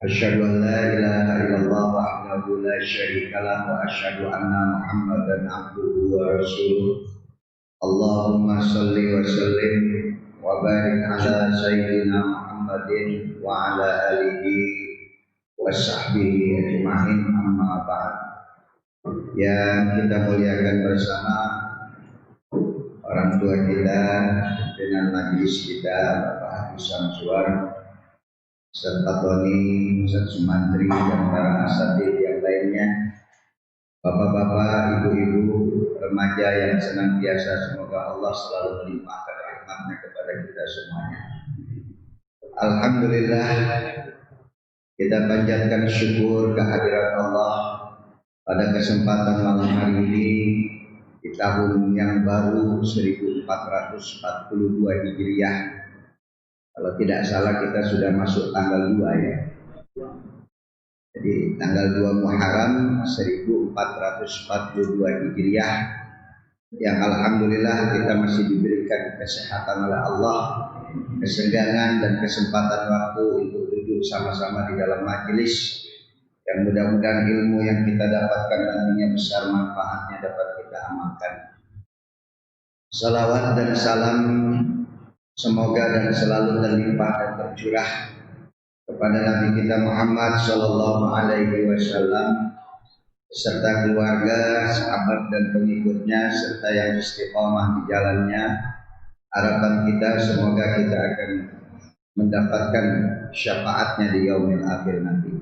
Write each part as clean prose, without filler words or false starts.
Asyhadu an la ilaha illallah wahdahu la syarikalah wa asyhadu anna Muhammadan abduhu wa rasuluh. Allahumma shalli wa sallim wa barik ala sayyidina Muhammadin wa ala alihi wa sahbihi ajma'in, amma ba'd. Yang kita muliakan bersama orang tua kita dengan majelis kita, Bapak Haji Samsuar, serta Tony, Ustaz Sumantri, dan para asatidz yang lainnya, bapak-bapak, ibu-ibu, remaja yang senantiasa semoga Allah selalu melimpahkan rahmatnya kepada kita semuanya. Alhamdulillah, kita panjatkan syukur kehadirat Allah pada kesempatan malam hari ini di tahun yang baru 1442 Hijriah. Kalau tidak salah kita sudah masuk tanggal 2 ya. Jadi tanggal 2 Muharram 1442 Hijriah, yang alhamdulillah kita masih diberikan kesehatan oleh Allah, kesenggangan dan kesempatan waktu untuk duduk sama-sama di dalam majelis yang mudah-mudahan ilmu yang kita dapatkan nantinya besar manfaatnya dapat kita amalkan. Salawat dan salam semoga dan selalu terlimpah dan tercurah kepada Nabi kita Muhammad sallallahu alaihi wasallam beserta keluarga, sahabat dan pengikutnya serta yang istiqomah di jalannya. Harapan kita semoga kita akan mendapatkan syafaatnya di yaumil akhir nanti.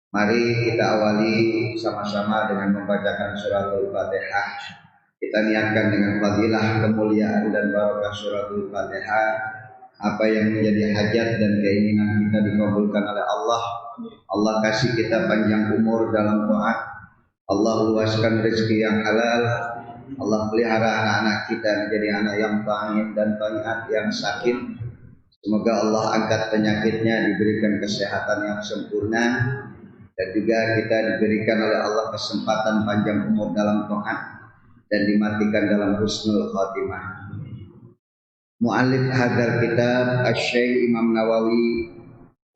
Mari kita awali sama-sama dengan membacakan suratul Fatihah. Kita niatkan dengan fadilah, kemuliaan dan barokah suratul Fatihah. Apa yang menjadi hajat dan keinginan kita dikabulkan oleh Allah. Allah kasih kita panjang umur dalam taat. Allah luaskan rezeki yang halal. Allah pelihara anak-anak kita menjadi anak yang taat dan taat yang sakit. Semoga Allah angkat penyakitnya, diberikan kesehatan yang sempurna, dan juga kita diberikan oleh Allah kesempatan panjang umur dalam taat dan dimatikan dalam husnul khatimah. Mu'allif hadal kitab Asy-Syaikh Imam Nawawi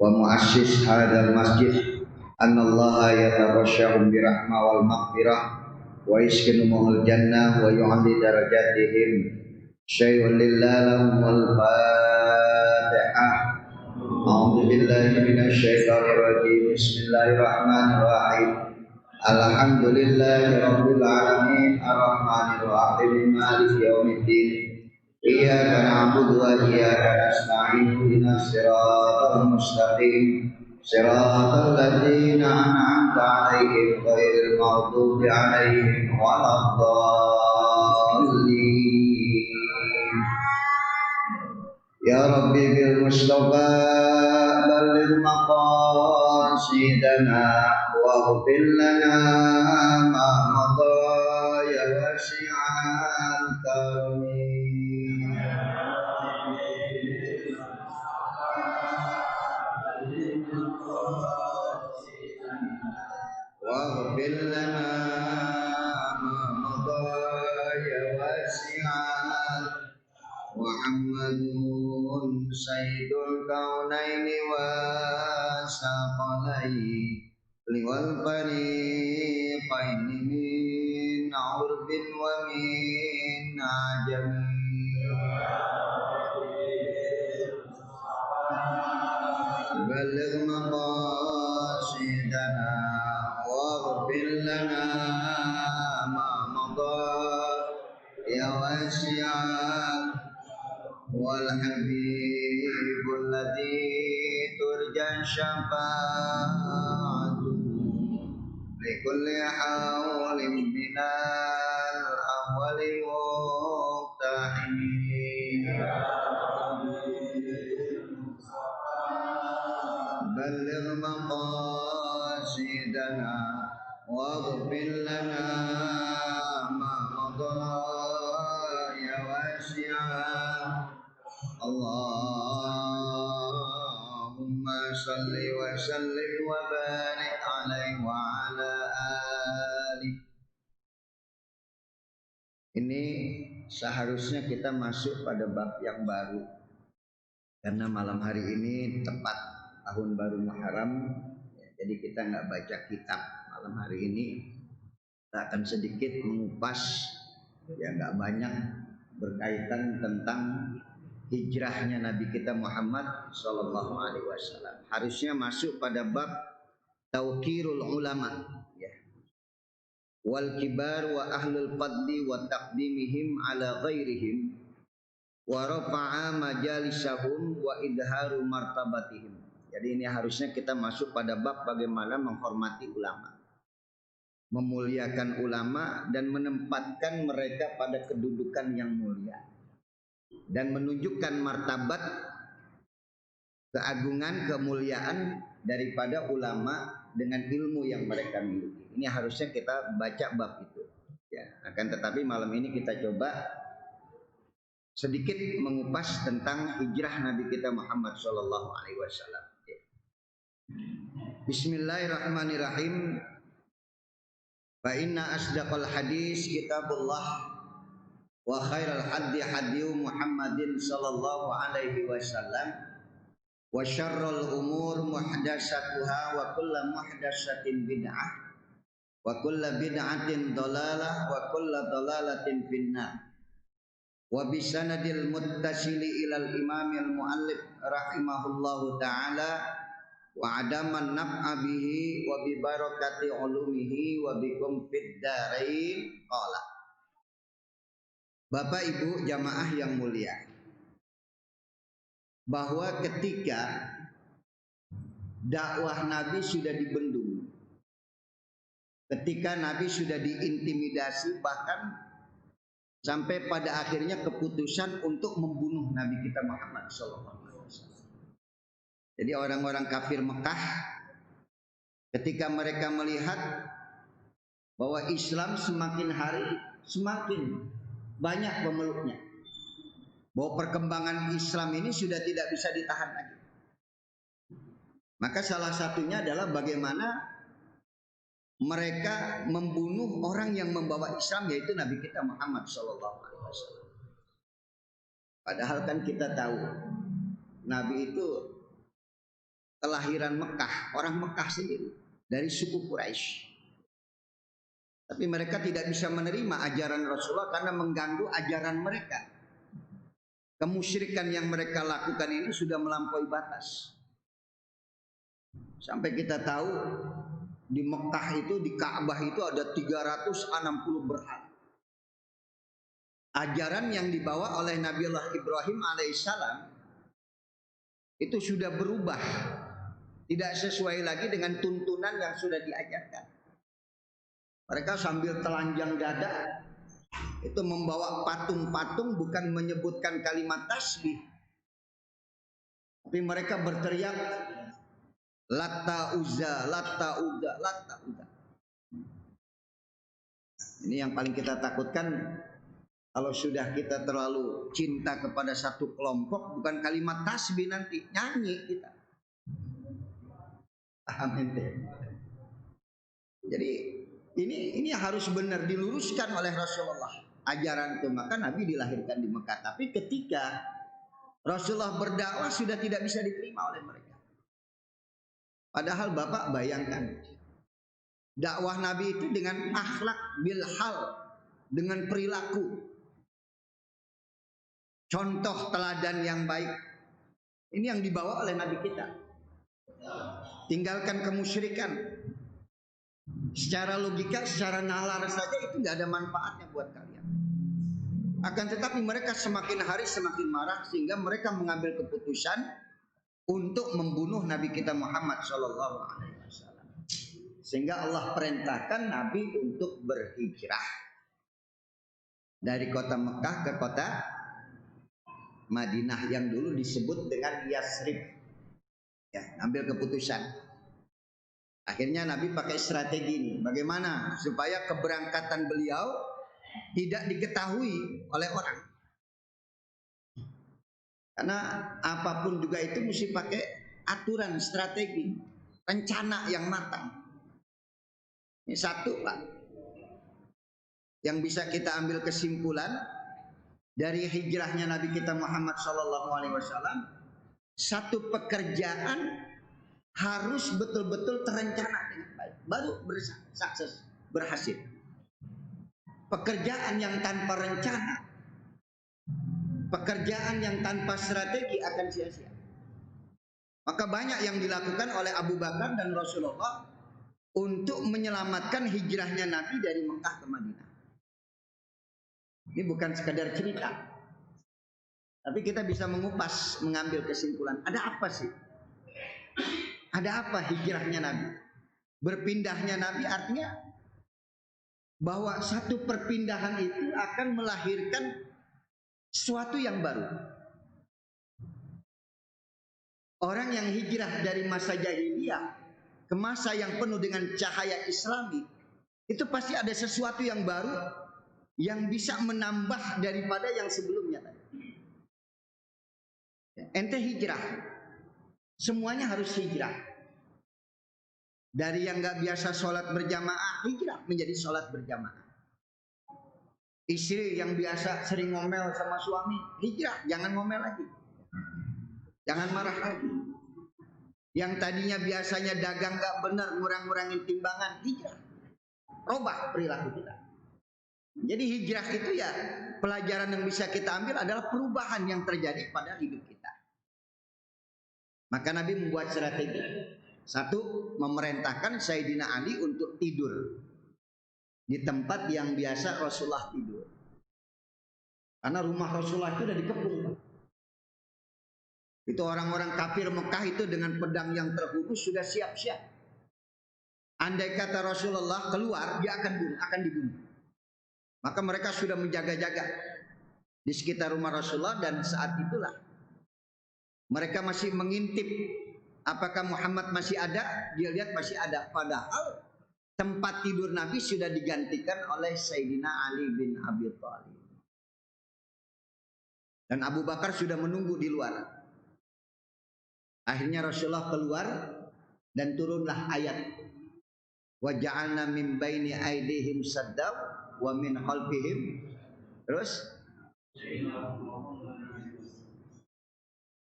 wa muassis hadal masjid annallaha yataghashshahum birahmah wal maghfirah wa yaskinumuhul jannah wa yu'alli darajatihim syai'un lillahi lahumul fatihah. A'udzu billahi minasy syaithanir rajim. Bismillahirrahmanirrahim. Alhamdulillahi rabbil alamin arrahmanir rahim maliki yaumiddin. Iyyaka na'budu wa iyyaka nasta'in ihdinas siratal mustaqim siratal ladzina an'amta 'alaihim ghairil maghdubi 'alaihim waladdallin. Ya Rabbi bil Mustafa balligh maqasidana wa ighfir lana ma madha ya wasi'al karami. واغفر لنا ما مضى يا واسع. محمد سيد الكونين والثقلين والفريقين من عرب ومن عجم. بلغ مقاصدنا واغفر لنا ما مضى يا واسع. والحبيب الذي ترجى شفاعته لكل حول من الأول مقتحم. بلغ مقاصدنا واغفر لنا ما مضى يا واسع. Allahumma salli wa sallim wa barik alaihi wa ala alihi. Ini seharusnya kita masuk pada bab yang baru, karena malam hari ini tepat tahun baru Muharram. Ya, jadi kita nggak baca kitab malam hari ini. Kita akan sedikit mengupas, ya nggak banyak, berkaitan tentang hijrahnya Nabi kita Muhammad Sallallahu Alaihi Wasallam. Harusnya masuk pada bab tauqirul ulama, ya. Wal kibar wa ahlul fadli wa taqdimihim ala ghairihim wa rafa'a majalisahum wa idharu martabatihim. Jadi ini harusnya kita masuk pada bab bagaimana menghormati ulama, memuliakan ulama dan menempatkan mereka pada kedudukan yang mulia dan menunjukkan martabat, keagungan, kemuliaan daripada ulama dengan ilmu yang mereka miliki. Ini harusnya kita baca bab itu, ya. Akan tetapi malam ini kita coba sedikit mengupas tentang hijrah Nabi kita Muhammad Sallallahu Alaihi Wasallam. Bismillahirrahmanirrahim. Fa inna asdaqal hadis kitabullah wa khairal hadi hadi Muhammadin sallallahu alaihi wasallam wa syarrul umur muhdatsatuha wa kullu muhdatsatin bid'ah wa kullu bid'atin dhalalah wa kullu dhalalatin finnar. Wa bisanadil muttasili ilal imamil muallif rahimahullahu ta'ala wa adaman naf'a bihi wa bi barakati ulumihi wa bikum fid darain qala. Bapak Ibu jamaah yang mulia, bahwa ketika dakwah Nabi sudah dibendung, ketika Nabi sudah diintimidasi, bahkan sampai pada akhirnya keputusan untuk membunuh Nabi kita Muhammad sallallahu alaihi wasallam. Jadi orang-orang kafir Mekah ketika mereka melihat bahwa Islam semakin hari semakin banyak pemeluknya, bahwa perkembangan Islam ini sudah tidak bisa ditahan lagi, maka salah satunya adalah bagaimana mereka membunuh orang yang membawa Islam, yaitu Nabi kita Muhammad SAW. Padahal kan kita tahu Nabi itu kelahiran Mekah, orang Mekah sendiri, dari suku Quraisy. Tapi mereka tidak bisa menerima ajaran Rasulullah karena mengganggu ajaran mereka. Kemusyrikan yang mereka lakukan ini sudah melampaui batas. Sampai kita tahu di Mekah itu, di Ka'bah itu ada 360 berhala. Ajaran yang dibawa oleh Nabiullah Ibrahim alaihissalam itu sudah berubah, tidak sesuai lagi dengan tuntunan yang sudah diajarkan. Mereka sambil telanjang dada itu membawa patung-patung, bukan menyebutkan kalimat tasbih, tapi mereka berteriak Latta Uzza, Latta Uzza, Latta Uzza. Ini yang paling kita takutkan. Kalau sudah kita terlalu cinta kepada satu kelompok, bukan kalimat tasbih, nanti nyanyi kita. Paham ente? Jadi ini harus benar diluruskan oleh Rasulullah ajaran itu. Maka Nabi dilahirkan di Mekah, tapi ketika Rasulullah berdakwah sudah tidak bisa diterima oleh mereka. Padahal Bapak bayangkan, dakwah Nabi itu dengan akhlak bil hal, dengan perilaku, contoh teladan yang baik. Ini yang dibawa oleh Nabi kita. Tinggalkan kemusyrikan. Secara logika, secara nalar saja itu nggak ada manfaatnya buat kalian. Akan tetapi mereka semakin hari semakin marah, sehingga mereka mengambil keputusan untuk membunuh Nabi kita Muhammad Sallallahu Alaihi Wasallam. Sehingga Allah perintahkan Nabi untuk berhijrah dari kota Mekah ke kota Madinah yang dulu disebut dengan Yasrib. Ya, ambil keputusan. Akhirnya Nabi pakai strategi ini. Bagaimana supaya keberangkatan beliau tidak diketahui oleh orang. Karena apapun juga itu mesti pakai aturan, strategi, rencana yang matang. Ini satu, Pak, yang bisa kita ambil kesimpulan dari hijrahnya Nabi kita Muhammad SAW. Satu pekerjaan harus betul-betul terencana dengan baik, baru sukses, berhasil. Pekerjaan yang tanpa rencana, pekerjaan yang tanpa strategi akan sia-sia. Maka banyak yang dilakukan oleh Abu Bakar dan Rasulullah untuk menyelamatkan hijrahnya Nabi dari Mekah ke Madinah. Ini bukan sekadar cerita, tapi kita bisa mengupas, mengambil kesimpulan. Ada apa sih? Ada apa hijrahnya Nabi? Berpindahnya Nabi artinya bahwa satu perpindahan itu akan melahirkan sesuatu yang baru. Orang yang hijrah dari masa jahiliyah ke masa yang penuh dengan cahaya Islami, itu pasti ada sesuatu yang baru yang bisa menambah daripada yang sebelumnya. Ente hijrah, semuanya harus hijrah. Dari yang gak biasa sholat berjamaah, hijrah menjadi sholat berjamaah. Istri yang biasa sering ngomel sama suami, hijrah, jangan ngomel lagi, jangan marah lagi. Yang tadinya biasanya dagang gak benar, ngurang-ngurangin timbangan, hijrah, robah perilaku kita. Jadi hijrah itu ya pelajaran yang bisa kita ambil adalah perubahan yang terjadi pada hidup kita. Maka Nabi membuat strategi. Satu, memerintahkan Sayyidina Ali untuk tidur di tempat yang biasa Rasulullah tidur. Karena rumah Rasulullah itu udah dikepung. Itu orang-orang kafir Mekah itu dengan pedang yang terkhusus sudah siap-siap. Andai kata Rasulullah keluar, dia akan dibunuh. Maka mereka sudah menjaga-jaga di sekitar rumah Rasulullah, dan saat itulah mereka masih mengintip apakah Muhammad masih ada. Dia lihat masih ada, padahal tempat tidur Nabi sudah digantikan oleh Sayyidina Ali bin Abi Thalib. Dan Abu Bakar sudah menunggu di luar. Akhirnya Rasulullah keluar dan turunlah ayat, wa ja'alna min baini aydihim saddaw wa min khalfihim. Terus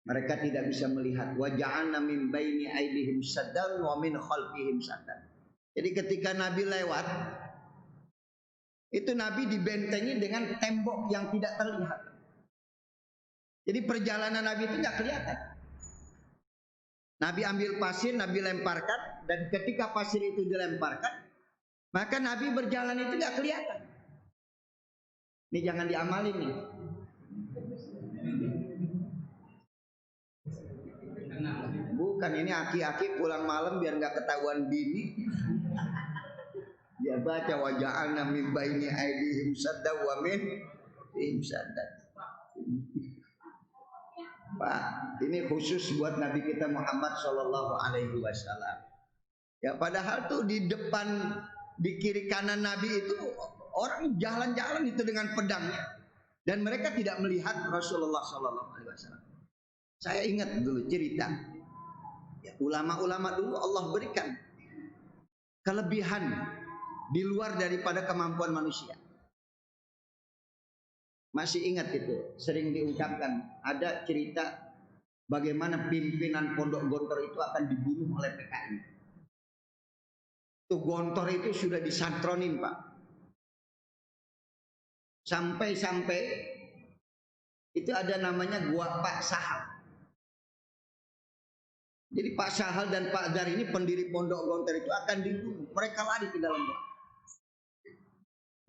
mereka tidak bisa melihat. Wa ja'alna min baini aydihim saddaw wa min khalfihim saddaw. Jadi ketika Nabi lewat, itu Nabi dibentengi dengan tembok yang tidak terlihat. Jadi perjalanan Nabi itu nggak kelihatan. Nabi ambil pasir, Nabi lemparkan, dan ketika pasir itu dilemparkan, maka Nabi berjalan itu nggak kelihatan. Ini jangan diamalin nih. Bukan, ini aki-aki pulang malam biar nggak ketahuan bini. Dia baca wa ja'alna min baini aydihim sadda wa min sadda. Pak, ini khusus buat Nabi kita Muhammad Shallallahu Alaihi Wasallam. Ya, padahal tuh di depan, di kiri kanan Nabi itu orang jalan-jalan itu dengan pedangnya, dan mereka tidak melihat Rasulullah Shallallahu Alaihi Wasallam. Saya ingat dulu cerita, ya, ulama-ulama dulu Allah berikan kelebihan di luar daripada kemampuan manusia. Masih ingat itu, sering diungkapkan. Ada cerita bagaimana pimpinan Pondok Gontor itu akan dibunuh oleh PKI. Itu Gontor itu sudah disantronin, Pak. Sampai-sampai itu ada namanya Gua Pak Sahal. Jadi Pak Sahal dan Pak Dar ini pendiri Pondok Gontor itu akan dibunuh. Mereka lari ke dalam gua.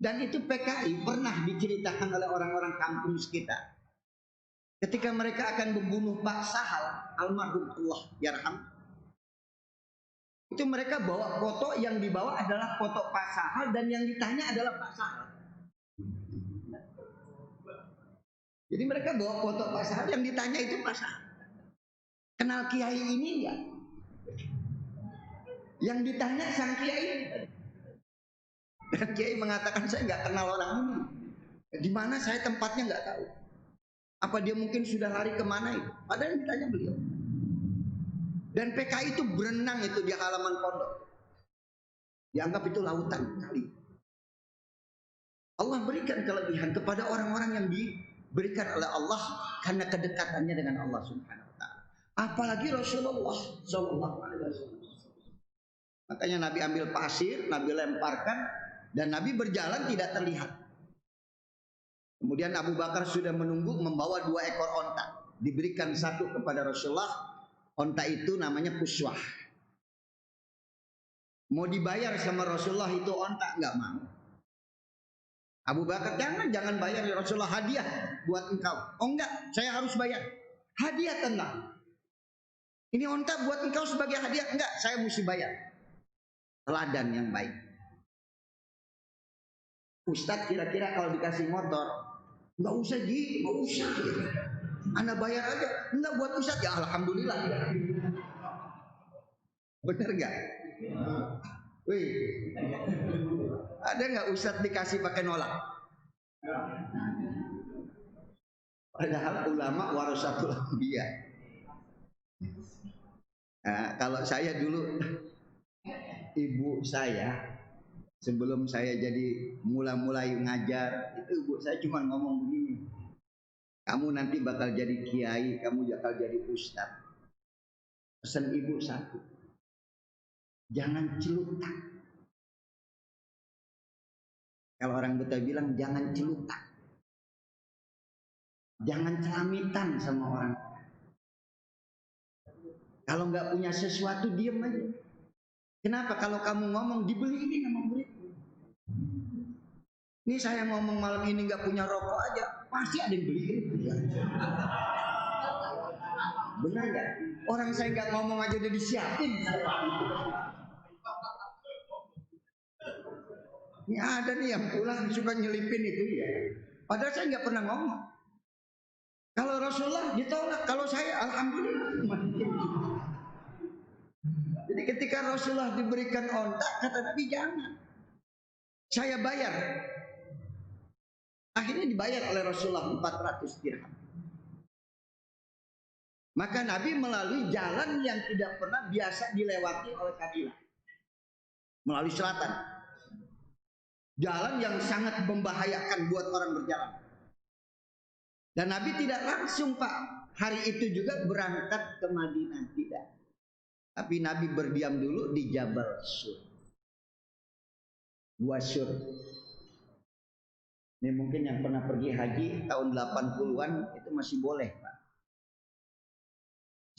Dan itu PKI pernah diceritakan oleh orang-orang kampung sekitar. Ketika mereka akan membunuh Pak Sahal, almarhum Allah yarham, itu mereka bawa foto, yang dibawa adalah foto Pak Sahal, dan yang ditanya adalah Pak Sahal. Jadi mereka bawa foto Pak Sahal, yang ditanya itu Pak Sahal. Kenal kiai ini ya? Yang ditanya sang kiai. Dan kiai mengatakan, saya nggak kenal orang ini. Di mana saya tempatnya nggak tahu. Apa dia mungkin sudah lari kemana itu? Padahal yang ditanya beliau. Dan PKI itu berenang itu di halaman pondok. Dianggap itu lautan kali. Allah berikan kelebihan kepada orang-orang yang diberikan oleh Allah karena kedekatannya dengan Allah Subhanahu wa ta'ala. apalagi Rasulullah Shallallahu Alaihi Wasallam. Makanya Nabi ambil pasir, Nabi lemparkan, dan Nabi berjalan tidak terlihat. Kemudian Abu Bakar sudah menunggu membawa 2 ekor onta, diberikan satu kepada Rasulullah. Onta itu namanya Puswah. Mau dibayar sama Rasulullah itu onta, nggak mau. Abu Bakar, jangan bayar ya Rasulullah, hadiah buat engkau. Oh enggak, saya harus bayar. Hadiah tenang. Ini onta buat engkau sebagai hadiah, enggak, saya mesti bayar. Teladan yang baik. Ustadz kira-kira kalau dikasih motor, nggak usah Ji, nggak usah. Anda bayar aja, enggak buat Ustadz ya alhamdulillah. Bener nggak? Wih, ada nggak Ustadz dikasih pakai nolak? Padahal ulama warasatul anbiya. Nah, kalau saya dulu, ibu saya sebelum saya jadi mulai ngajar, itu ibu saya cuma ngomong begini, kamu nanti bakal jadi kiai, kamu bakal jadi ustadz. Pesan ibu satu, jangan celutak. Kalau orang Betawi bilang jangan celutak, jangan celamitan sama orang. Kalau nggak punya sesuatu diem aja. Kenapa? Kalau kamu ngomong dibeliin sama murid. Ini saya ngomong malam ini nggak punya rokok aja, pasti ada yang beliin. Benar nggak? Orang saya nggak ngomong aja udah disiapin. Ini ada nih yang pulang suka nyelipin itu ya. Padahal saya nggak pernah ngomong. Kalau Rasulullah ditolak, kalau saya alhamdulillah. Jadi ketika Rasulullah diberikan onta, kata Nabi jangan. Saya bayar. Akhirnya dibayar oleh Rasulullah 400 dirham. Maka Nabi melalui jalan yang tidak pernah biasa dilewati oleh kabilah. Melalui selatan. Jalan yang sangat membahayakan buat orang berjalan. Dan Nabi tidak langsung Pak hari itu juga berangkat ke Madinah, tidak. Tapi Nabi berdiam dulu di Jabal Sur. Gua Sur. Ini mungkin yang pernah pergi haji tahun 80-an itu masih boleh Pak.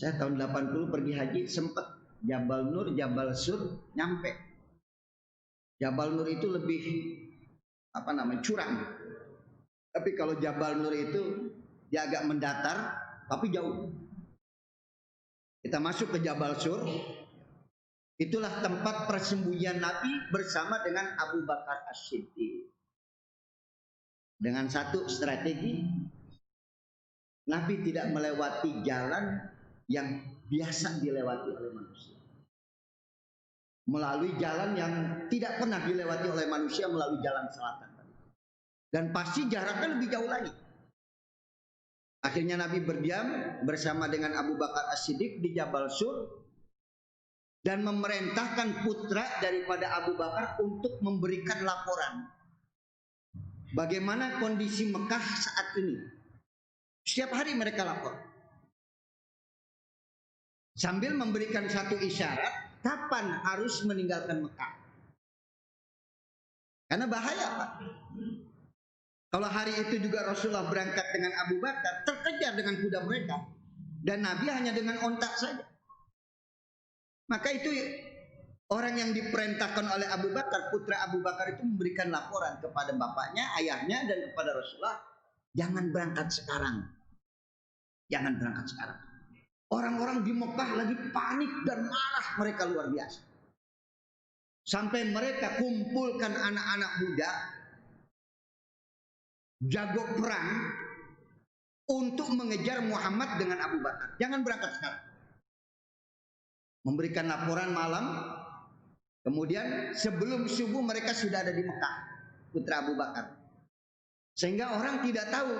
Saya tahun 80 pergi haji sempat Jabal Nur, Jabal Sur nyampe. Jabal Nur itu lebih curam. Tapi kalau Jabal Nur itu dia agak mendatar tapi jauh. Kita masuk ke Jabal Sur. Itulah tempat persembunyian Nabi bersama dengan Abu Bakar As-Siddiq. Dengan satu strategi, Nabi tidak melewati jalan yang biasa dilewati oleh manusia. Melalui jalan yang tidak pernah dilewati oleh manusia, melalui jalan selatan. Dan pasti jaraknya lebih jauh lagi. Akhirnya Nabi berdiam bersama dengan Abu Bakar As-Siddiq di Jabal Sur. Dan memerintahkan putra daripada Abu Bakar untuk memberikan laporan. Bagaimana kondisi Mekah saat ini. Setiap hari mereka lapor. Sambil memberikan satu isyarat kapan harus meninggalkan Mekah. Karena bahaya Pak. Kalau hari itu juga Rasulullah berangkat dengan Abu Bakar, terkejar dengan kuda mereka. Dan Nabi hanya dengan ontak saja. Maka itu orang yang diperintahkan oleh Abu Bakar, putra Abu Bakar itu memberikan laporan kepada bapaknya, ayahnya, dan kepada Rasulullah. Jangan berangkat sekarang. Jangan berangkat sekarang. Orang-orang di Mekah lagi panik dan marah mereka luar biasa. Sampai mereka kumpulkan anak-anak muda, jago perang, untuk mengejar Muhammad dengan Abu Bakar. Jangan berangkat sekarang. Memberikan laporan malam, kemudian sebelum subuh mereka sudah ada di Mekah, putra Abu Bakar. Sehingga orang tidak tahu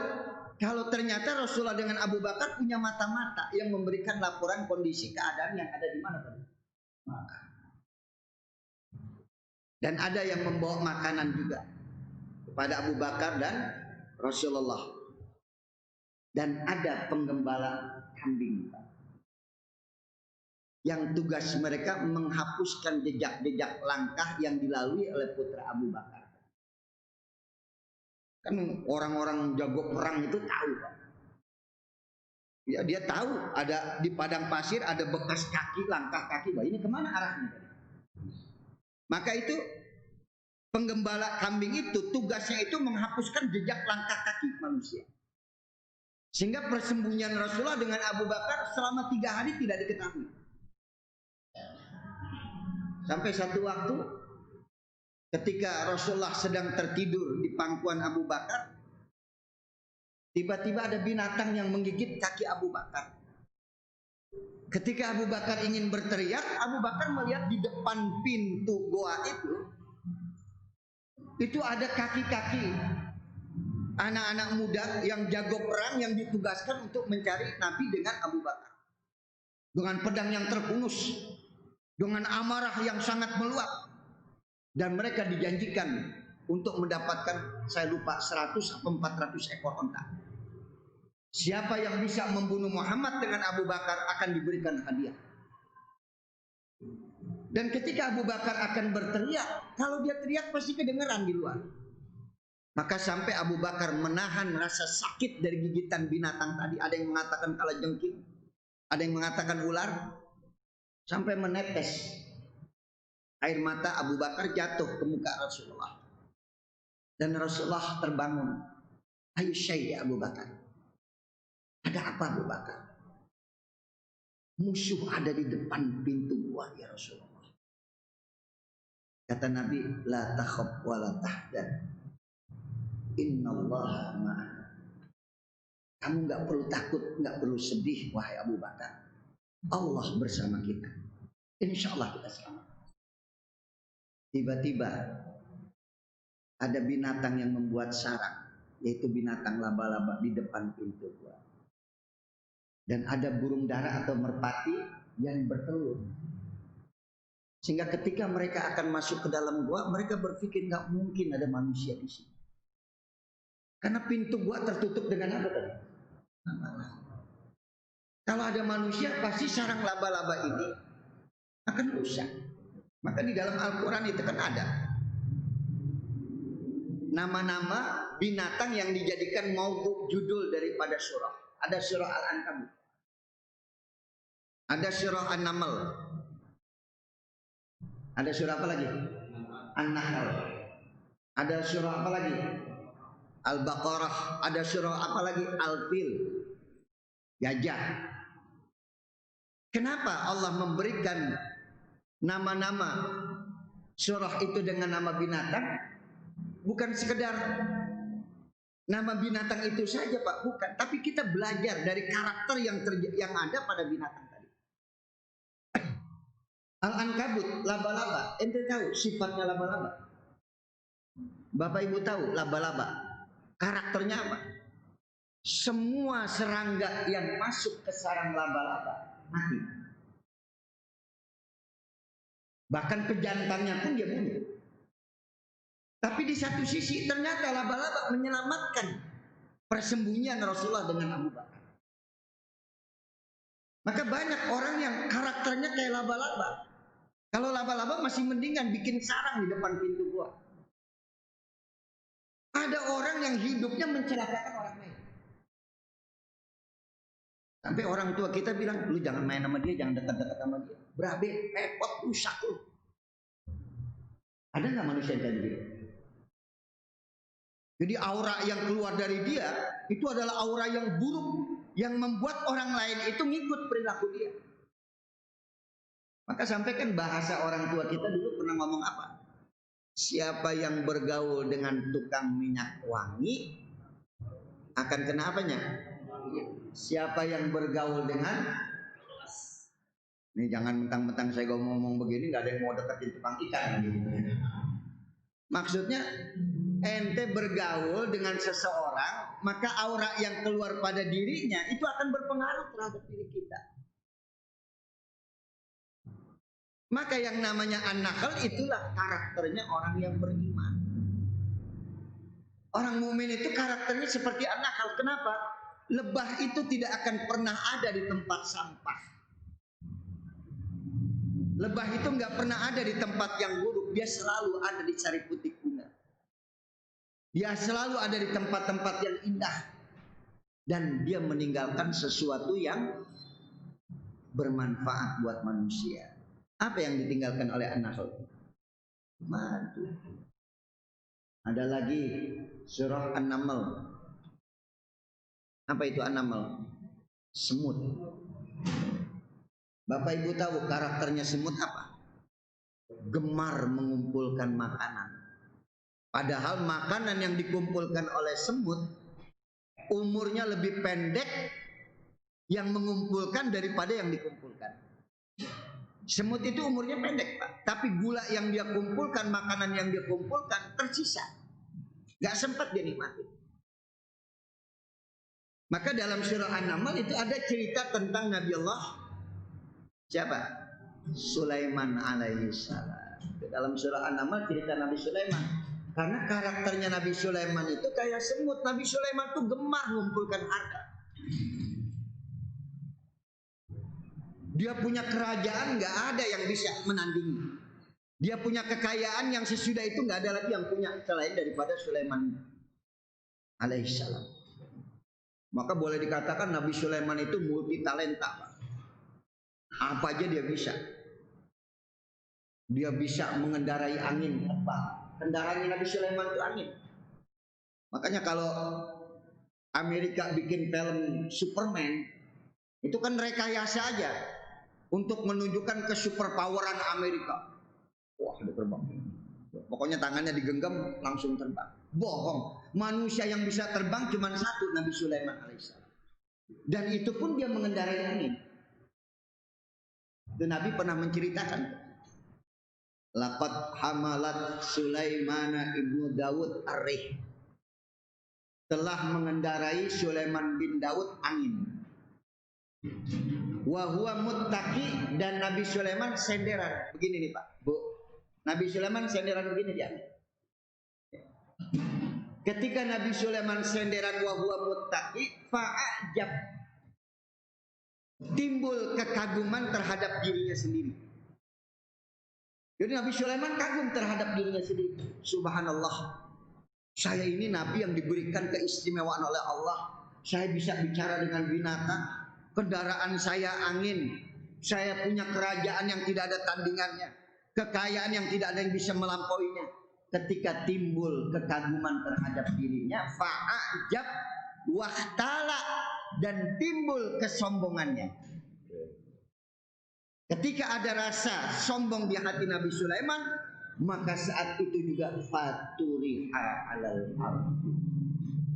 kalau ternyata Rasulullah dengan Abu Bakar punya mata-mata yang memberikan laporan kondisi keadaan yang ada di mana Pak? Mekah. Dan ada yang membawa makanan juga kepada Abu Bakar dan Rasulullah. Dan ada penggembala kambing Pak. yang tugas mereka menghapuskan jejak-jejak langkah yang dilalui oleh putra Abu Bakar. Kan orang-orang jago perang itu tahu. Ya, dia tahu ada di padang pasir ada bekas kaki, langkah kaki. Wah, ini kemana arahnya? Maka itu penggembala kambing itu tugasnya itu menghapuskan jejak langkah kaki manusia. Sehingga persembunyian Rasulullah dengan Abu Bakar selama 3 hari tidak diketahui. Sampai satu waktu ketika Rasulullah sedang tertidur di pangkuan Abu Bakar, tiba-tiba ada binatang yang menggigit kaki Abu Bakar. Ketika Abu Bakar ingin berteriak, Abu Bakar melihat di depan pintu goa itu ada kaki-kaki anak-anak muda yang jago perang yang ditugaskan untuk mencari Nabi dengan Abu Bakar. Dengan pedang yang terhunus, dengan amarah yang sangat meluap. Dan mereka dijanjikan untuk mendapatkan, saya lupa, 100 atau 400 ekor onta. Siapa yang bisa membunuh Muhammad dengan Abu Bakar akan diberikan hadiah. Dan ketika Abu Bakar akan berteriak, kalau dia teriak pasti kedengeran di luar. Maka sampai Abu Bakar menahan rasa sakit dari gigitan binatang tadi. Ada yang mengatakan kalajengking, ada yang mengatakan ular, sampai menetes air mata Abu Bakar jatuh ke muka Rasulullah. Dan Rasulullah terbangun. Ayo syai Abu Bakar. Ada apa Abu Bakar? Musuh ada di depan pintu gua ya Rasulullah. Kata Nabi, la takhaf wa la tahzan. Innallaha ma'ana. Kamu enggak perlu takut, enggak perlu sedih wahai Abu Bakar. Allah bersama kita. Insyaallah kita selamat. Tiba-tiba ada binatang yang membuat sarang, yaitu binatang laba-laba di depan pintu gua. Dan ada burung dara atau merpati yang bertelur. Sehingga ketika mereka akan masuk ke dalam gua, mereka berpikir nggak mungkin ada manusia di sini. Karena pintu gua tertutup dengan apa tadi? Kalau ada manusia, pasti sarang laba-laba ini akan rusak. Maka di dalam Al-Quran itu kan ada nama-nama binatang yang dijadikan maudhu judul daripada surah. Ada surah Al-Ankabut, ada surah An-Naml, ada surah apa lagi? An-Nahl, ada surah apa lagi? Al-Baqarah, ada surah apa lagi? Al-Fil, gajah. Kenapa Allah memberikan nama-nama surah itu dengan nama binatang? Bukan sekedar nama binatang itu saja Pak, bukan. Tapi kita belajar dari karakter yang ada pada binatang tadi. Al-Ankabut, laba-laba. Ente tahu sifatnya laba-laba? Bapak Ibu tahu laba-laba karakternya apa? Semua serangga yang masuk ke sarang laba-laba mati. Bahkan pejantannya pun dia bunuh. Tapi di satu sisi ternyata laba-laba menyelamatkan persembunyian Rasulullah dengan Abu Bakar. Maka banyak orang yang karakternya kayak laba-laba. Kalau laba-laba masih mendingan bikin sarang di depan pintu gua. Ada orang yang hidupnya mencelakakan orang lain. Sampai orang tua kita bilang, lu jangan main sama dia, jangan dekat-dekat sama dia. Berabe, repot, rusak lu. Ada nggak manusia yang kayak gitu? Jadi aura yang keluar dari dia itu adalah aura yang buruk yang membuat orang lain itu ngikut perilaku dia. Maka sampaikan bahasa orang tua kita dulu pernah ngomong apa? Siapa yang bergaul dengan tukang minyak wangi akan kena apanya? Siapa yang bergaul dengan, ini jangan mentang-mentang saya ngomong begini nggak ada yang mau deketin tukang ikan gitu. Maksudnya ente bergaul dengan seseorang, maka aura yang keluar pada dirinya itu akan berpengaruh terhadap diri kita. Maka yang namanya an-nakhl itulah karakternya orang yang beriman. Orang mukmin itu karakternya seperti an-nakhl. Kenapa? Lebah itu tidak akan pernah ada di tempat sampah. Lebah itu nggak pernah ada di tempat yang buruk, dia selalu ada di sari putih bunga. Dia selalu ada di tempat-tempat yang indah. Dan dia meninggalkan sesuatu yang bermanfaat buat manusia. Apa yang ditinggalkan oleh an-nahl? Madu. Ada lagi surah An-Naml. Apa itu An-Naml? Semut. Bapak Ibu tahu karakternya semut apa? Gemar mengumpulkan makanan. Padahal makanan yang dikumpulkan oleh semut umurnya lebih pendek yang mengumpulkan daripada yang dikumpulkan. Semut itu umurnya pendek, Pak. Tapi gula yang dia kumpulkan, makanan yang dia kumpulkan tersisa. Gak sempat dia nikmati. Maka dalam surah An-Naml itu ada cerita tentang Nabi Allah siapa? Sulaiman alaihi salam. Dalam surah An-Naml cerita Nabi Sulaiman. Karena karakternya Nabi Sulaiman itu kayak semut. Nabi Sulaiman itu gemar mengumpulkan harta. Dia punya kerajaan gak ada yang bisa menandingi. Dia punya kekayaan yang sesudah itu gak ada lagi yang punya selain daripada Sulaiman alaihissalam. Maka boleh dikatakan Nabi Sulaiman itu multi talenta. Apa aja dia bisa. Dia bisa mengendarai angin terbang. Kendaraannya Nabi Sulaiman itu angin. Makanya kalau Amerika bikin film Superman, itu kan rekayasa aja untuk menunjukkan kesuperpoweran Amerika. Wah, dia terbang. Pokoknya tangannya digenggam langsung terbang. Bohong. Manusia yang bisa terbang cuma satu, Nabi Sulaiman alaihissalam. Dan itu pun dia mengendarai angin. Itu Nabi pernah menceritakan. Laqad hamalat Sulaimana ibnu Dawud ar-rih. Telah mengendarai Sulaiman bin Daud angin. Wa huwa muttaqi, dan Nabi Sulaiman senderan. Begini nih Pak, Bu. Nabi Sulaiman senderan begini dia. Ketika Nabi Sulaiman senderan wa huwa muttaqi, fa'ajab. Timbul kekaguman terhadap dirinya sendiri. Jadi Nabi Sulaiman kagum terhadap dirinya sendiri. Subhanallah. Saya ini Nabi yang diberikan keistimewaan oleh Allah. Saya bisa bicara dengan binatang. Kendaraan saya angin. Saya punya kerajaan yang tidak ada tandingannya. Kekayaan yang tidak ada yang bisa melampauinya. Ketika timbul kekaguman terhadap dirinya, fa'ajab wahtala, dan timbul kesombongannya. Ketika ada rasa sombong di hati Nabi Sulaiman, maka saat itu juga faturiha alal ardi,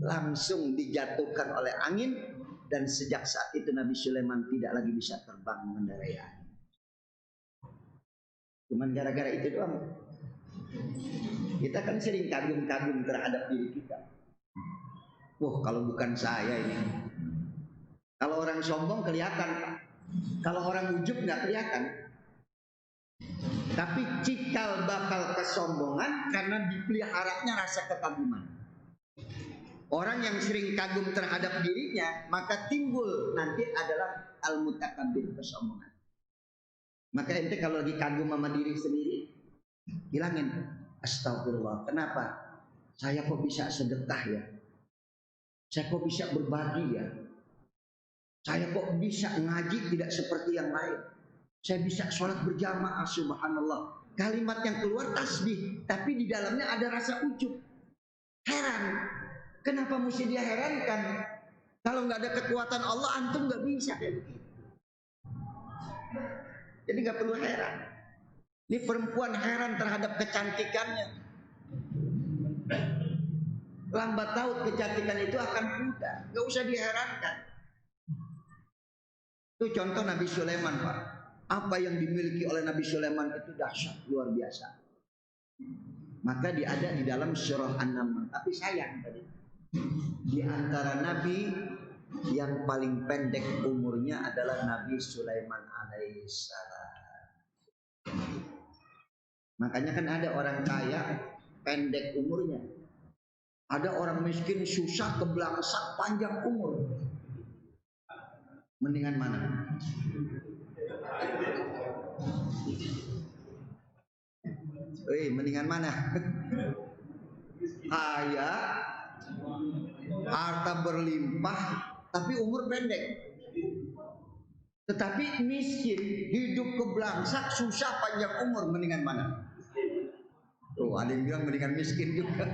langsung dijatuhkan oleh angin, dan sejak saat itu Nabi Sulaiman tidak lagi bisa terbang mengendarai angin. Cuman gara-gara itu doang. Kita kan sering kagum-kagum terhadap diri kita. Wah, kalau bukan saya ini. Kalau orang sombong kelihatan, Pak. Kalau orang ujub nggak kelihatan. Tapi cikal bakal kesombongan karena dipeliharanya rasa kekaguman. Orang yang sering kagum terhadap dirinya, maka timbul nanti adalah al-mutakabbir, kesombongan. Maka ente kalau lagi kagum sama diri sendiri, hilangin. Astagfirullah. Kenapa? Saya kok bisa sedekah ya? Saya kok bisa berbagi ya? Saya kok bisa ngaji tidak seperti yang lain? Saya bisa sholat berjamaah, subhanallah. Kalimat yang keluar tasbih, tapi di dalamnya ada rasa ujub. Heran. Kenapa mesti dia herankan? Kalau nggak ada kekuatan Allah, antum nggak bisa kayak begitu. Jadi nggak perlu heran. Ini perempuan heran terhadap kecantikannya. Lambat laun kecantikan itu akan pudar. Nggak usah diherankan. Itu contoh Nabi Sulaiman, Pak. Apa yang dimiliki oleh Nabi Sulaiman itu dahsyat, luar biasa. Maka dia ada di dalam surah An-Naml. Tapi sayang tadi, di antara Nabi yang paling pendek umurnya adalah Nabi Sulaiman alaihissalam. Makanya kan ada orang kaya pendek umurnya. Ada orang miskin susah kebelangsak panjang umur. Mendingan mana? Mendingan mana? Kaya, harta berlimpah, tapi umur pendek. Tetapi miskin, hidup kebelangsak, susah, panjang umur, mendingan mana? Tuh, ada yang bilang mendingan miskin juga.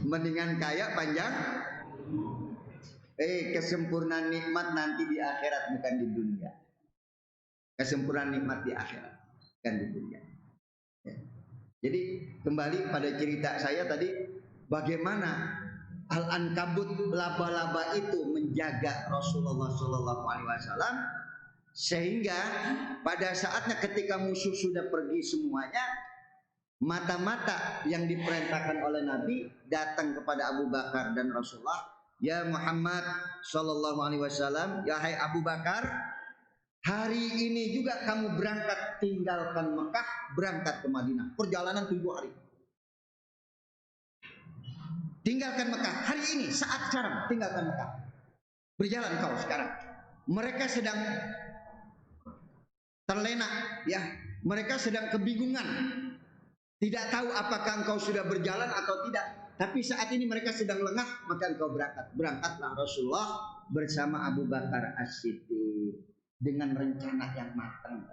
Mendingan kaya, panjang. Kesempurnaan nikmat nanti di akhirat, bukan di dunia. Kesempurnaan nikmat di akhirat, bukan di dunia. Ya. Jadi kembali pada cerita saya tadi, bagaimana Al-Ankabut, laba-laba itu menjaga Rasulullah SAW, sehingga pada saatnya ketika musuh sudah pergi semuanya, mata-mata yang diperintahkan oleh Nabi datang kepada Abu Bakar dan Rasulullah. Ya Muhammad SAW, ya hai Abu Bakar, hari ini juga kamu berangkat tinggalkan Mekah, berangkat ke Madinah. Perjalanan 7 hari. Tinggalkan Mekah hari ini, saat sekarang, tinggalkan Mekah. Berjalan kau sekarang. Mereka sedang terlena, ya. Mereka sedang kebingungan. Tidak tahu apakah engkau sudah berjalan atau tidak. Tapi saat ini mereka sedang lengah, maka engkau berangkat. Berangkatlah Rasulullah bersama Abu Bakar As-Siddiq dengan rencana yang matang.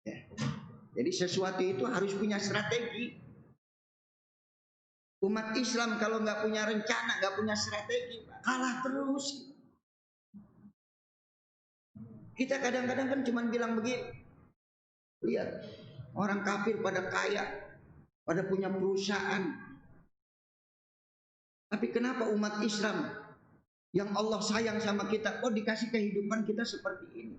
Ya. Jadi sesuatu itu harus punya strategi. Umat Islam kalau nggak punya rencana, nggak punya strategi, kalah terus. Kita kadang-kadang kan cuma bilang begini, lihat orang kafir pada kaya, pada punya perusahaan. Tapi kenapa umat Islam yang Allah sayang sama kita, kok dikasih kehidupan kita seperti ini?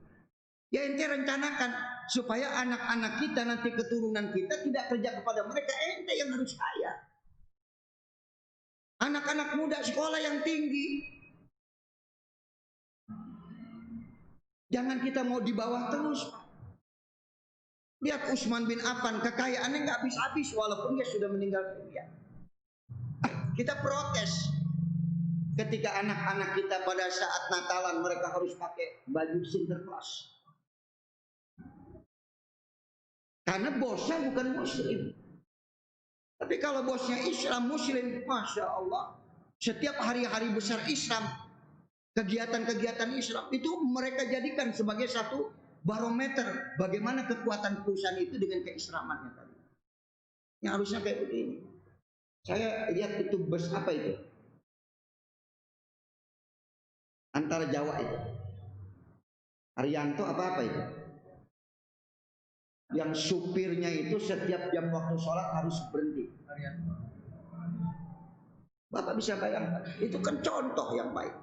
Ya ente rencanakan supaya anak-anak kita, nanti keturunan kita tidak kerja kepada mereka, ente yang harus kaya. Anak-anak muda sekolah yang tinggi. Jangan kita mau di bawah terus. Lihat Utsman bin Affan, kekayaannya nggak habis-habis walaupun dia sudah meninggal dunia. Kita protes ketika anak-anak kita pada saat Natalan mereka harus pakai baju Sinterklas. Karena bosnya bukan Muslim. Tapi kalau bosnya Islam, Muslim, Masya Allah, setiap hari-hari besar Islam, kegiatan-kegiatan Islam itu mereka jadikan sebagai satu barometer bagaimana kekuatan perusahaan itu dengan keislamannya tadi. Yang harusnya kayak begini. Saya lihat itu bus apa itu? Antara Jawa itu. Arianto apa itu? Yang supirnya itu setiap jam waktu sholat harus berhenti. Bapak bisa bayangkan, itu kan contoh yang baik.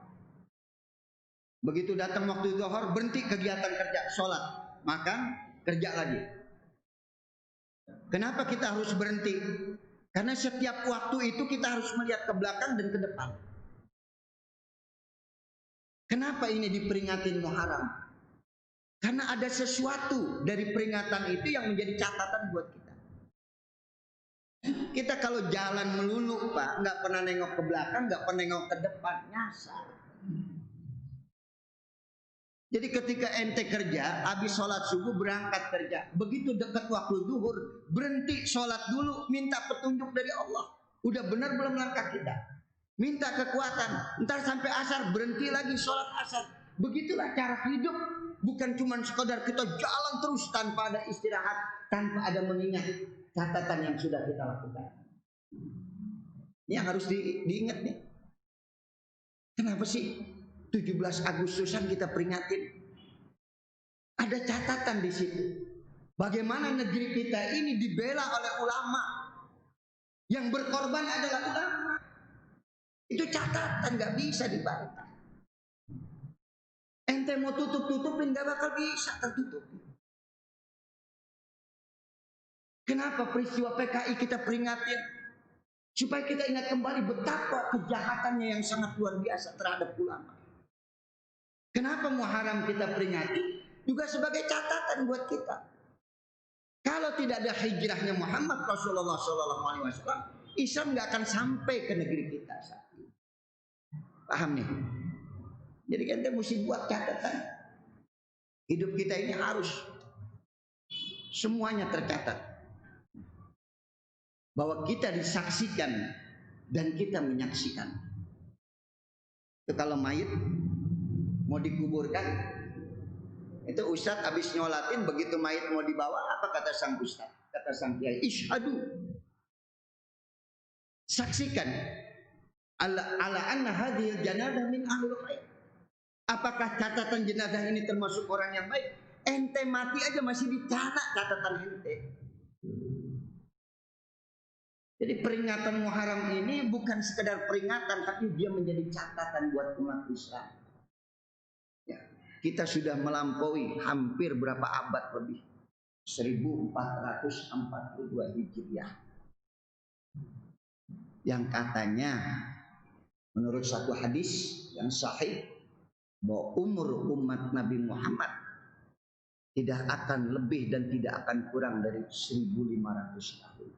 Begitu datang waktu zuhur, berhenti kegiatan kerja, sholat, makan, kerja lagi. Kenapa kita harus berhenti? Karena setiap waktu itu kita harus melihat ke belakang dan ke depan. Kenapa ini diperingatin Muharram? Karena ada sesuatu dari peringatan itu yang menjadi catatan buat kita. Kita kalau jalan melulu Pak, nggak pernah nengok ke belakang, nggak pernah nengok ke depan, nyasar. Jadi ketika ente kerja, habis sholat subuh berangkat kerja. Begitu dekat waktu zuhur, berhenti sholat dulu, minta petunjuk dari Allah. Udah benar belum langkah kita? Minta kekuatan. Ntar sampai asar, berhenti lagi sholat asar. Begitulah cara hidup. Bukan cuma sekedar kita jalan terus tanpa ada istirahat, tanpa ada mengingat catatan yang sudah kita lakukan. Ini yang harus diingat nih. Kenapa sih 17 Agustusan kita peringatin? Ada catatan di situ. Bagaimana negeri kita ini dibela oleh ulama. Yang berkorban adalah ulama. Itu catatan, nggak bisa dibantah. Ente mau tutup-tutupin gak bakal bisa tertutupi. Kenapa peristiwa PKI kita peringatin? Supaya kita ingat kembali betapa kejahatannya yang sangat luar biasa terhadap ulama. Kenapa Muharram kita peringati? Juga sebagai catatan buat kita. Kalau tidak ada hijrahnya Muhammad Rasulullah SAW, Islam gak akan sampai ke negeri kita saat ini. Paham nih? Jadi ente mesti buat catatan. Hidup kita ini harus semuanya tercatat, bahwa kita disaksikan dan kita menyaksikan. Itu kalau mayit mau dikuburkan, itu ustadz habis nyolatin, begitu mayit mau dibawa, apa kata sang ustadz, kata sang kiai, ishadu, saksikan ala anna hadhil janadah min ahlul khair. Apakah catatan jenazah ini termasuk orang yang baik? Ente mati aja masih dicatat catatan ente. Jadi peringatan Muharram ini bukan sekedar peringatan, tapi dia menjadi catatan buat umat Islam. Ya, kita sudah melampaui hampir berapa abad lebih, 1442 Hijriah. Yang katanya menurut satu hadis yang sahih, bahwa umur umat Nabi Muhammad tidak akan lebih dan tidak akan kurang dari 1500 tahun.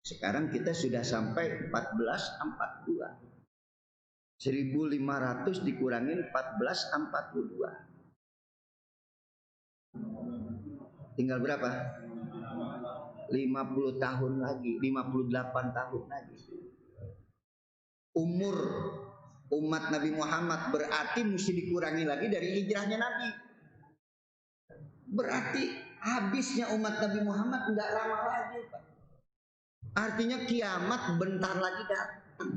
Sekarang kita sudah sampai 1442. 1500 dikurangin 1442. Tinggal berapa? 50 tahun lagi, 58 tahun lagi. Umur umat Nabi Muhammad berarti mesti dikurangi lagi dari hijrahnya Nabi. Berarti habisnya umat Nabi Muhammad enggak lama lagi, Pak. Artinya kiamat bentar lagi datang.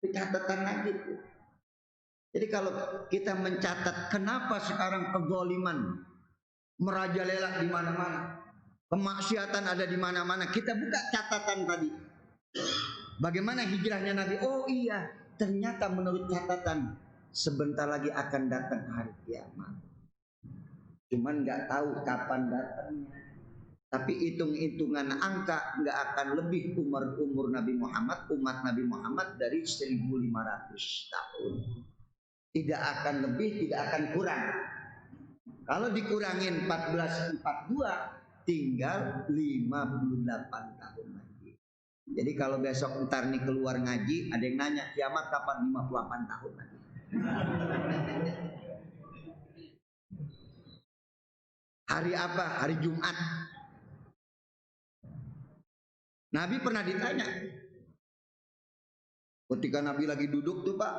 Catatan lagi. Jadi kalau kita mencatat kenapa sekarang kezaliman merajalela di mana-mana, kemaksiatan ada di mana-mana, kita buka catatan tadi. Bagaimana hijrahnya Nabi? Oh iya, ternyata menurut catatan sebentar lagi akan datang hari kiamat. Cuman nggak tahu kapan datangnya. Tapi hitung-hitungan angka nggak akan lebih umur Nabi Muhammad, umat Nabi Muhammad dari 1500 tahun. Tidak akan lebih, tidak akan kurang. Kalau dikurangin 1442, tinggal 58 tahun lagi. Jadi kalau besok ntar nih keluar ngaji, ada yang nanya kiamat kapan? 58 tahun lagi. Hari apa? Hari Jumat. Nabi pernah ditanya, ketika Nabi lagi duduk tuh Pak,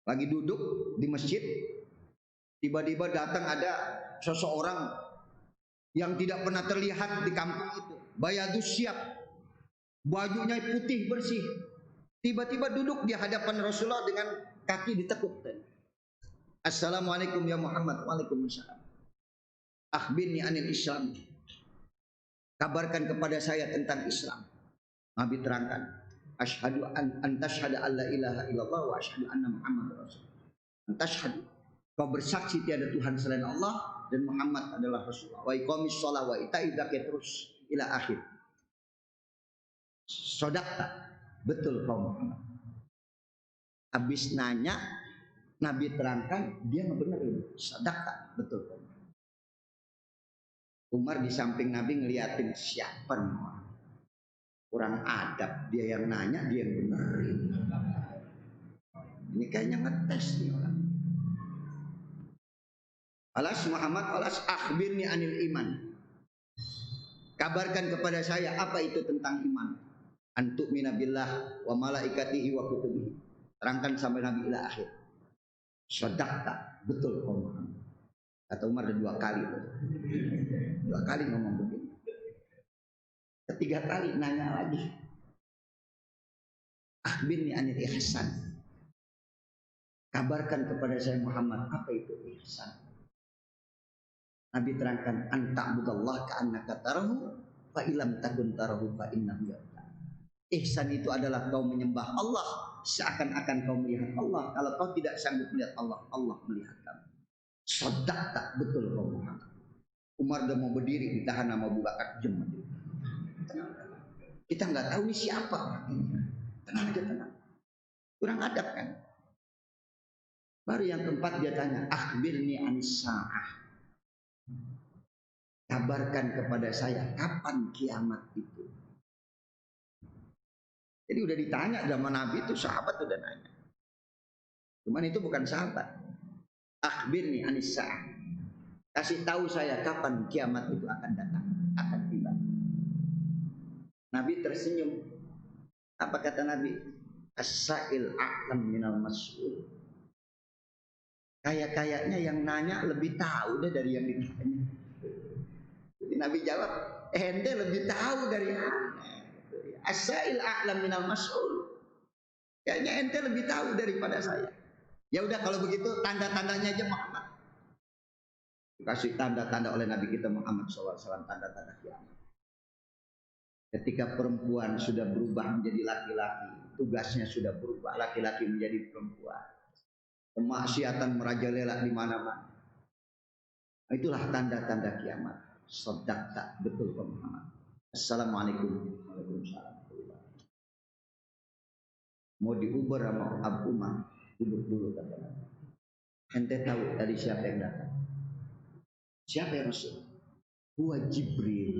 lagi duduk di masjid, tiba-tiba datang ada seseorang yang tidak pernah terlihat di kampung itu, bayadus siap, bajunya putih bersih, tiba-tiba duduk di hadapan Rasulullah dengan kaki ditekuk. Assalamualaikum ya Muhammad. Waalaikumsalam. Akhbirni anil Islam, kabarkan kepada saya tentang Islam. Nabi terangkan, asyhadu an tashhada alla ilaha illallah wa asyhadu anna Muhammadar Rasulullah. Tashhadu, kau bersaksi tiada Tuhan selain Allah dan Muhammad adalah Rasulullah. Wa iqamis shalah wa ita'iz zakat, terus ila akhir. Sodakta, betul kau Muhammad. Habis nanya, Nabi terangkan, dia ngebenerin. Sodakta, betul kau. Umar di samping Nabi ngeliatin, siapa nih orang? Kurang adab, dia yang nanya, dia yang benerin. Ini kayaknya ngetes nih orang. Alas Muhammad, alas akhbirni anil iman. Kabarkan kepada saya apa itu tentang iman. Antuk minabillah wa malaikatihi wa kutubihi. Terangkan sampai Nabi ila akhir. Sadaqta, betul kau Muhammad. Kata Umar ada 2 kali. 2 kali ngomong begini. Ketiga kali nanya lagi. Akhbirni anil ihsan. Kabarkan kepada saya Muhammad apa itu ihsan. Nabi terangkan, anta'budallah ka'annaka tarahu fa ilam takun tarahu fa innahu yaraka. Ihsan itu adalah kau menyembah Allah seakan-akan kau melihat Allah. Kalau kau tidak sanggup melihat Allah, Allah melihat kamu. Sadaqta, betul kau Muhammad. Umar udah mau berdiri, ditahan sama Abu Bakar, jam aja. Tenang. Kita nggak tahu ini siapa orang ini. Tenang aja, tenang. Kurang adab kan? Baru yang keempat dia tanya, akhbirni anis sa'ah. Kabarkan kepada saya kapan kiamat itu. Jadi udah ditanya sama Nabi itu, sahabat udah nanya. Cuman itu bukan sahabat. Akhbirni anis sa'ah. Kasih tahu saya kapan kiamat itu akan datang, akan tiba. Nabi tersenyum. Apa kata Nabi? As-sa'il a'lam minal mas'ul. Kayaknya yang nanya lebih tahu deh dari yang ditanya. Jadi Nabi jawab, ente lebih tahu dari ana. As-sa'il a'lam minal mas'ul. Kayaknya ente lebih tahu daripada saya. Ya udah kalau begitu tanda-tandanya aja Muhammad. Kasih tanda-tanda oleh Nabi kita Muhammad SAW, tanda-tanda kiamat. Ketika perempuan sudah berubah menjadi laki-laki, tugasnya sudah berubah, laki-laki menjadi perempuan. Kemaksiatan merajalela di mana-mana. Itulah tanda-tanda kiamat. Sadaqta, betul Muhammad. Assalamualaikum warahmatullahi wabarakatuh. Mau diuber sama Abu Umar, duduk dulu kata Nabi. Ente tahu tadi siapa yang datang? Siapa yang Rasul? Huwa Jibril.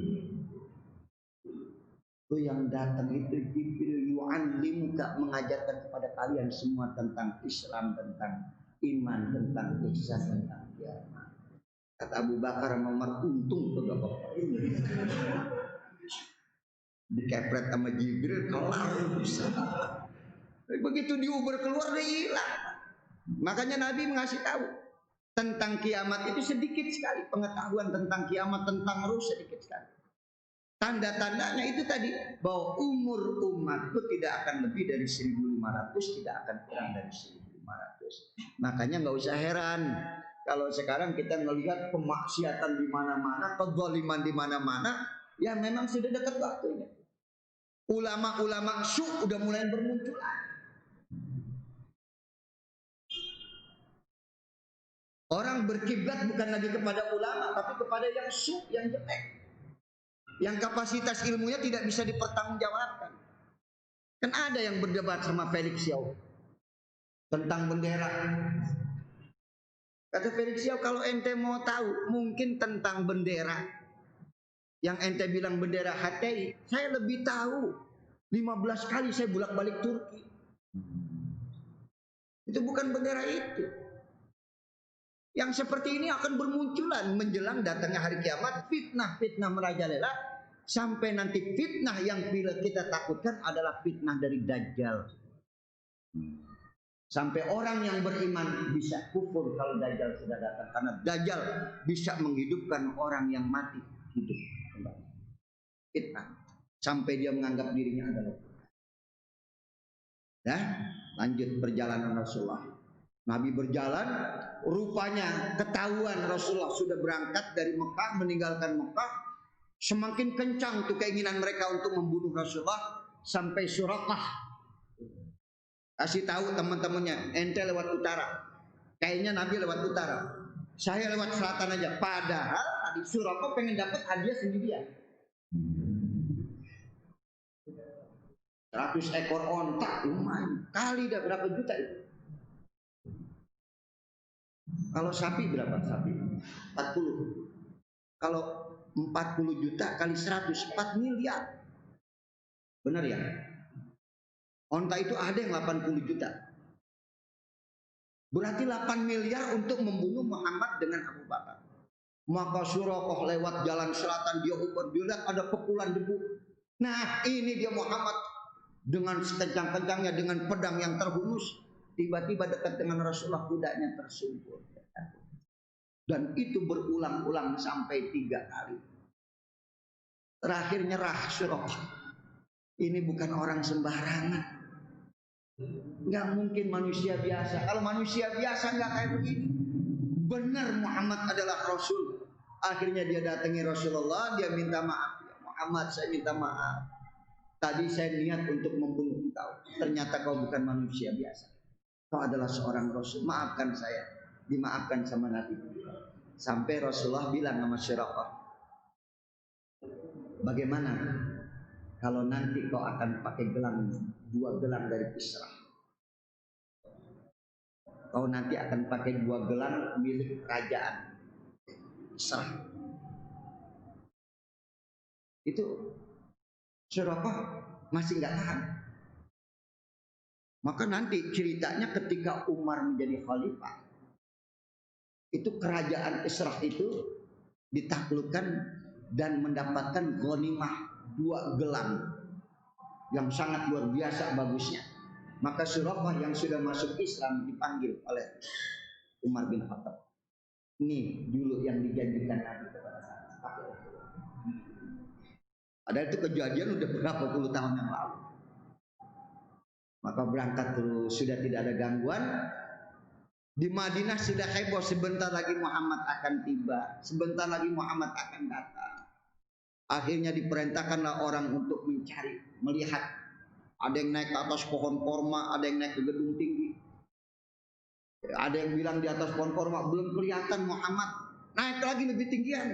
Itu yang datang itu Jibril yu'allimuka, mengajarkan kepada kalian semua tentang Islam, tentang iman, tentang ihsan, tentang kiamat. Kata Abu Bakar sama Umar, untung tuh bapak ini dikepret sama Jibril, kelar bisa. Begitu diuber keluar dia hilang. Makanya Nabi mengasih tahu tentang kiamat itu sedikit sekali, pengetahuan tentang kiamat, tentang ruh sedikit sekali. Tanda-tandanya itu tadi, bahwa umur umat itu tidak akan lebih dari 1500, tidak akan kurang dari 1500. Makanya nggak usah heran kalau sekarang kita melihat pemaksiatan di mana-mana, kezaliman di mana-mana, ya memang sudah dekat waktunya. Ulama-ulama syuk udah mulai bermunculan. Orang berkiblat bukan lagi kepada ulama, tapi kepada yang syuk, yang jelek, yang kapasitas ilmunya tidak bisa dipertanggungjawabkan. Kan ada yang berdebat sama Felix Xiao tentang bendera. Kata Felix Xiao, kalau ente mau tahu mungkin tentang bendera yang ente bilang bendera HTI, saya lebih tahu. 15 kali saya bolak-balik Turki. Itu bukan bendera itu. Yang seperti ini akan bermunculan menjelang datangnya hari kiamat, fitnah-fitnah merajalela, sampai nanti fitnah yang kita takutkan adalah fitnah dari Dajjal. Sampai orang yang beriman bisa kufur kalau Dajjal sudah datang, karena Dajjal bisa menghidupkan orang yang mati hidup kembali. Fitnah sampai dia menganggap dirinya adalah Tuhan. Ya, lanjut perjalanan Rasulullah. Nabi berjalan, rupanya ketahuan Rasulullah sudah berangkat dari Mekah, meninggalkan Mekah. Semakin kencang tuh keinginan mereka untuk membunuh Rasulullah, sampai Suraqah kasih tahu teman-temannya, ente lewat utara. Kayaknya Nabi lewat utara, saya lewat selatan aja. Padahal tadi Suraqah pengen dapat hadiah sendirian. 100 ekor onta, lumayan. Kali dah berapa juta itu? Kalau sapi berapa sapi? 40. Kalau 40 juta kali 100, 4 miliar. Benar ya? Onta itu ada yang 80 juta. Berarti 8 miliar untuk membunuh Muhammad dengan Abu Bakar. Maka Suraqah lewat jalan selatan, dia uber, dia lihat ada kepulan debu. Nah, ini dia Muhammad dengan sekencang-kencangnya, dengan pedang yang terhunus. Tiba-tiba dekat dengan Rasulullah, kudanya tersungkur. Dan itu berulang-ulang sampai 3 kali. Terakhir nyerah Suraqah. Ini bukan orang sembarangan. Nggak mungkin manusia biasa. Kalau manusia biasa nggak kayak begini. Benar Muhammad adalah Rasul. Akhirnya dia datangi Rasulullah, dia minta maaf. Ya Muhammad, saya minta maaf. Tadi saya niat untuk membunuh engkau. Ternyata kau bukan manusia biasa. Kau adalah seorang Rasul. Maafkan saya. Dimaafkan sama Nabi. Sampai Rasulullah bilang sama Suraqah, bagaimana kalau nanti kau akan pakai gelang, 2 gelang dari Kisra? Kau nanti akan pakai 2 gelang milik kerajaan Kisra. Itu Suraqah masih nggak tahan. Maka nanti ceritanya ketika Umar menjadi khalifah, itu kerajaan Isra itu ditaklukkan dan mendapatkan ghanimah 2 gelang yang sangat luar biasa bagusnya. Maka Suraqah yang sudah masuk Islam dipanggil oleh Umar bin Khattab. Ini dulu yang dijanjikan Nabi kepada saya. Padahal itu kejadian udah berapa puluh tahun yang lalu. Maka berangkat terus, sudah tidak ada gangguan. Di Madinah sudah heboh, sebentar lagi Muhammad akan tiba, sebentar lagi Muhammad akan datang. Akhirnya diperintahkanlah orang untuk mencari, melihat. Ada yang naik ke atas pohon korma, ada yang naik ke gedung tinggi. Ada yang bilang di atas pohon korma belum kelihatan Muhammad, naik lagi lebih tinggian.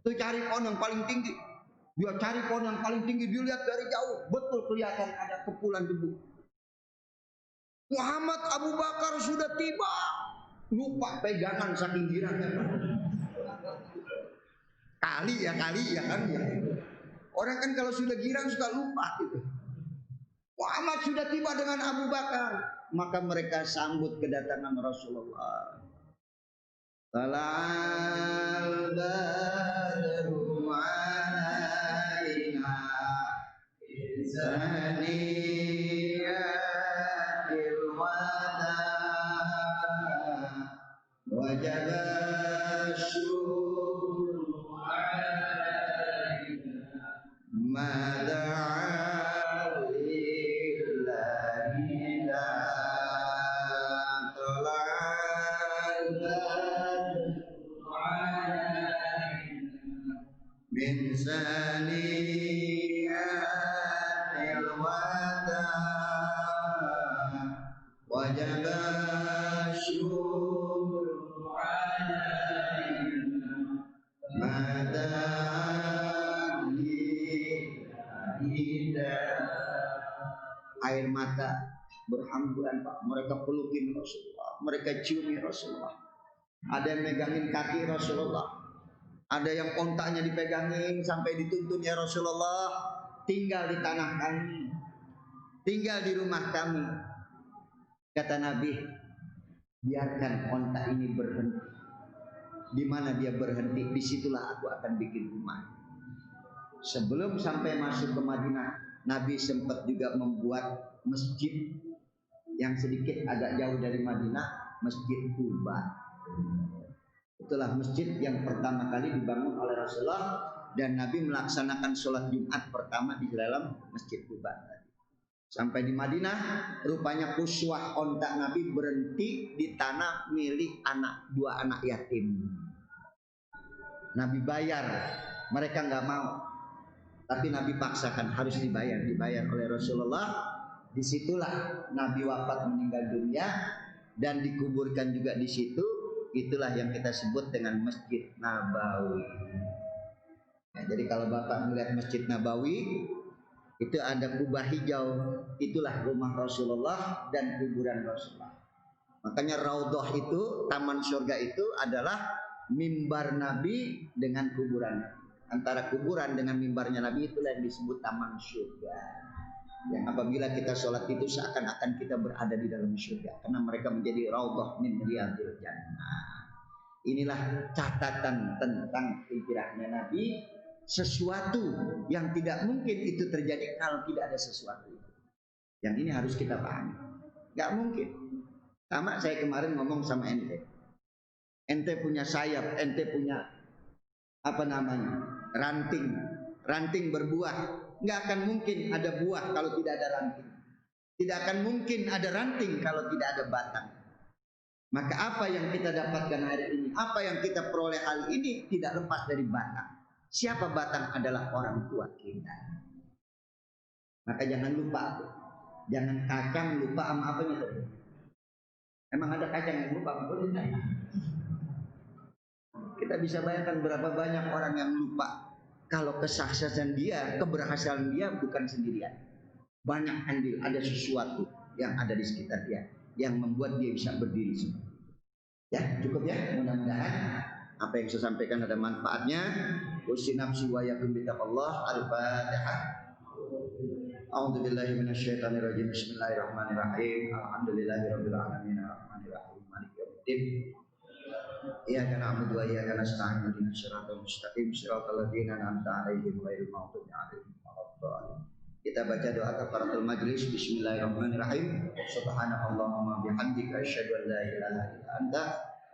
Itu cari pohon yang paling tinggi. Dia cari pohon yang paling tinggi, dilihat dari jauh, betul kelihatan ada kepulan debu. Muhammad, Abu Bakar sudah tiba. Lupa pegangan saking girangnya. Kali ya kan ya. Orang kan kalau sudah girang suka lupa gitu. Muhammad sudah tiba dengan Abu Bakar. Maka mereka sambut kedatangan Rasulullah. Talal badru alaina insaniyatil wada wajaba syukur alaina mada'a min saniyatil wada wajaba syukur alaina madani air mata berhamburan Pak. Mereka pelukin Rasulullah, mereka ciumi Rasulullah. Ada yang megangin kaki Rasulullah, ada yang ontaknya dipegangin sampai dituntun, ya Rasulullah, tinggal di tanah kami, tinggal di rumah kami. Kata Nabi, biarkan ontak ini berhenti. Di mana dia berhenti, disitulah aku akan bikin rumah. Sebelum sampai masuk ke Madinah, Nabi sempat juga membuat masjid yang sedikit agak jauh dari Madinah, Masjid Quba. Itulah masjid yang pertama kali dibangun oleh Rasulullah, dan Nabi melaksanakan sholat Jumat pertama di dalam Masjid Quba. Sampai di Madinah, rupanya uswah ontak Nabi berhenti di tanah milik 2 anak yatim. Nabi bayar, mereka nggak mau. Tapi Nabi paksakan harus dibayar oleh Rasulullah. Disitulah Nabi wafat, meninggal dunia, dan dikuburkan juga di situ. Itulah yang kita sebut dengan Masjid Nabawi. Ya, jadi kalau Bapak melihat Masjid Nabawi, itu ada kubah hijau. Itulah rumah Rasulullah dan kuburan Rasulullah. Makanya Raudhah itu, taman surga itu adalah mimbar Nabi dengan kuburan Nabi. Antara kuburan dengan mimbarnya Nabi itulah yang disebut taman surga. Yang apabila kita sholat itu seakan-akan kita berada di dalam surga, karena mereka menjadi raudhah min riyadil jannah. Inilah catatan tentang hijrahnya Nabi, sesuatu yang tidak mungkin itu terjadi kalau tidak ada sesuatu itu. Yang ini harus kita pahami. Gak mungkin. Sama saya kemarin ngomong sama ente. Ente punya sayap, ente punya ranting berbuah. Nggak akan mungkin ada buah kalau tidak ada ranting. Tidak akan mungkin ada ranting kalau tidak ada batang. Maka apa yang kita dapatkan hari ini, apa yang kita peroleh hari ini tidak lepas dari batang. Siapa batang? Adalah orang tua kita. Maka jangan lupa, jangan kacang lupa sama apanya tadi. Emang ada kacang yang lupa? Kita bisa bayangkan berapa banyak orang yang lupa kalau kesuksesan dia, keberhasilan dia bukan sendirian. Banyak andil, ada sesuatu yang ada di sekitar dia yang membuat dia bisa berdiri. Ya, cukup ya. Mudah-mudahan apa yang saya sampaikan ada manfaatnya. Usi nafsi wa yakum bitaqallah. Al-Fatihah. A'udzu billahi minasyaitonir rajim. Bismillahirrahmanirrahim. Alhamdulillahirabbil alamin arrahmanir rahim maliki yaumiddin. Iyyaka na'budu wa iyyaka nasta'in ihdinas siratal mustaqim siratal ladzina an'amta 'alaihim ghairil maghdubi 'alaihim waladdallin. Kita baca doa kafaratul majlis. Bismillahirrahmanirrahim. Subhanakallahumma bihamdika asyhadu an la ilaha illa anta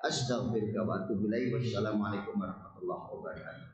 astaghfiruka wa atubu ilaik. Wassalamualaikum warahmatullahi wabarakatuh.